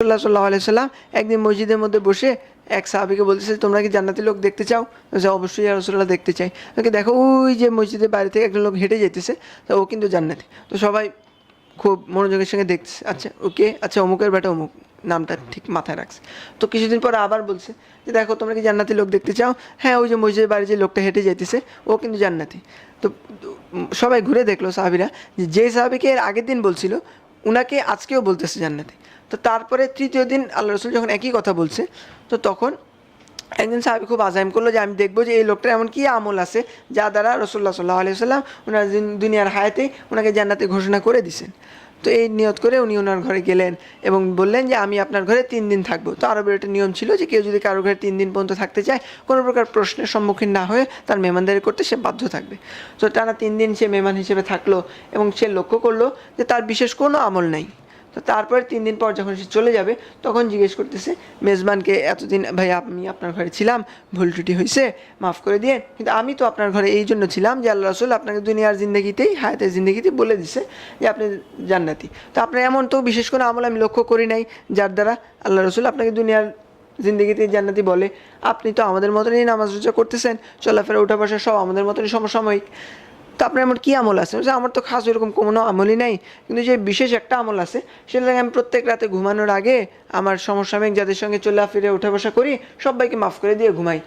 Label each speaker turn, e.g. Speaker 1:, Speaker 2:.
Speaker 1: রাসূলুল্লাহ সাল্লাল্লাহু আলাইহি সাল্লাম একদিন মসজিদের মধ্যে বসে এক সাহাবীকে বলতেছে, তোমরা কি জান্নাতি লোক দেখতে চাও? যে অবশ্যই ইয়া রাসূলুল্লাহ দেখতে চাই। ওকে দেখো ওই যে মসজিদের বাইরে থেকে একজন লোক হেঁটে যেতেছে, তো ও কিন্তু জান্নাতি। তো সবাই খুব মনোযোগের সঙ্গে দেখতেছে, আচ্ছা ওকে, আচ্ছা অমুকের বেটা অমুক, নামটা ঠিক মাথায় রাখছে। তো কিছুদিন পরে আবার বলছে যে দেখো তোমরা কি জান্নাতি লোক দেখতে চাও? হ্যাঁ, ওই যে মসজিদের বাইরে যে লোকটা হেঁটে যেতেছে ও কিন্তু জান্নাতি। তো সবাই ঘুরে দেখলো সাহাবীরা, যে সাহাবীকে এর আগের দিন বলছিল উনাকে আজকেও বলতেছে জান্নাতি। তো তারপরে তৃতীয় দিন আল্লাহ রসুল যখন একই কথা বলছে, তো তখন একজন সাহাবী খুব আজাইম করলো যে আমি দেখবো যে এই লোকটার এমন কী আমল আছে যা দ্বারা রাসূলুল্লাহ সাল্লাল্লাহু আলাইহি ওয়াসাল্লাম ওনার দুনিয়ার হায়াতে ওনাকে জান্নাতে ঘোষণা করে দিছেন। তো এই নিয়ত করে উনি ওনার ঘরে গেলেন এবং বললেন যে আমি আপনার ঘরে 3 দিন থাকবো। তো আরবের একটা নিয়ম ছিল যে কেউ যদি কারো ঘরে 3 দিন পর্যন্ত থাকতে চায়, কোনো প্রকার প্রশ্নের সম্মুখীন না হয়ে তার মেহমানদারি করতে সে বাধ্য থাকবে। তো টানা 3 দিন সে মেহমান হিসেবে থাকলো এবং সে লক্ষ্য করলো যে তার বিশেষ কোনো আমল নাই। তো তারপরে 3 দিন পর যখন সে চলে যাবে, তখন জিজ্ঞেস করতেছে মেজবানকে, এতদিন ভাই আমি আপনার ঘরে ছিলাম, ভুল ত্রুটি হয়েছে, মাফ করে দিয়ে, কিন্তু আমি তো আপনার ঘরে এই জন্য ছিলাম যে আল্লাহ রাসূল আপনাকে দুনিয়ার জিন্দগিতেই, হায়াতের জিন্দগিতেই বলে দিছে যে আপনি জান্নাতি। তো আপনার এমন তো বিশেষ কোনো আমল আমি লক্ষ্য করি নাই যার দ্বারা আল্লাহ রাসূল আপনাকে দুনিয়ার জিন্দগিতে জান্নাতি বলে। আপনি তো আমাদের মতনই নামাজ রোজা করতেছেন, চলাফেরা উঠা বসা সব আমাদের মতনই সমসাময়িক। তো আপনার এমন কী আমল আছে? যে আমার তো খাস এরকম কোনো আমলই নাই, কিন্তু যে বিশেষ একটা আমল আছে সেটা আমি প্রত্যেক রাতে ঘুমানোর আগে আমার সমসাময়িক যাদের সঙ্গে চলাফেরা উঠা বসা করি সবাইকে মাফ করে দিয়ে ঘুমাই।